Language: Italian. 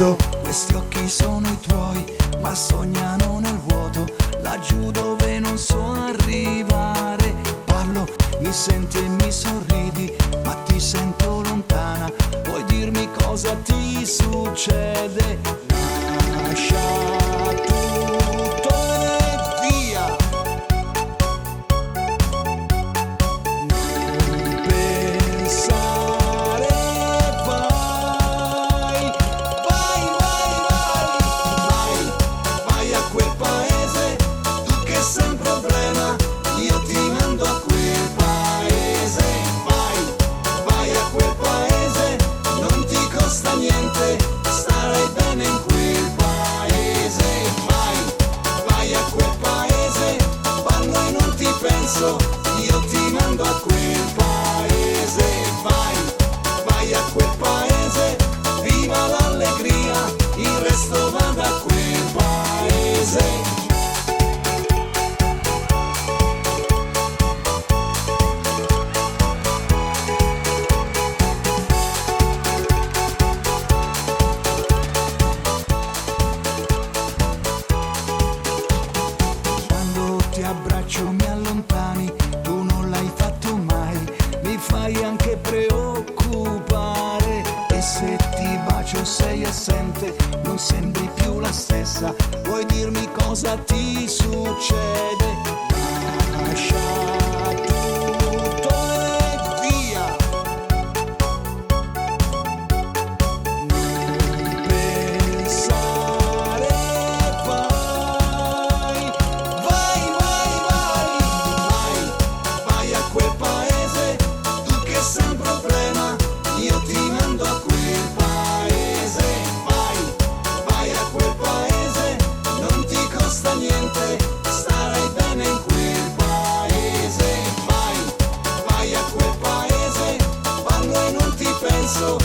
visto, questi occhi sono i tuoi, ma sognano nel vuoto, laggiù dove non so arrivare. Parlo, mi senti e mi sorridi, ma ti sento lontana. Puoi dirmi cosa ti succede? Lascia tutto e via. Non pensare, vai, vai, vai, vai, vai a quel paese, tu che sei un problema, io ti mando a quel paese. Vai, vai a quel paese, non ti costa niente, starai bene in quel paese. Vai, vai a quel paese, quando non ti penso, io ti mando a quel paese. Vai, vai a quel paese, viva l'allegria, il resto vada a quel paese. Quando ti abbraccio mi allontani, tu non l'hai fatto mai, mi fai anche preoccupare. E se ti bacio sei assente, non sembri più la stessa, vuoi dirmi cosa ti succede? Lascia tutto e via. Non pensare, vai, vai, vai, vai, vai a quel paese, tu che sei un problema, io ti mando a quel paese. Vai, vai a quel paese, non ti costa niente, starai bene in quel paese. Vai, vai a quel paese, quando non ti penso,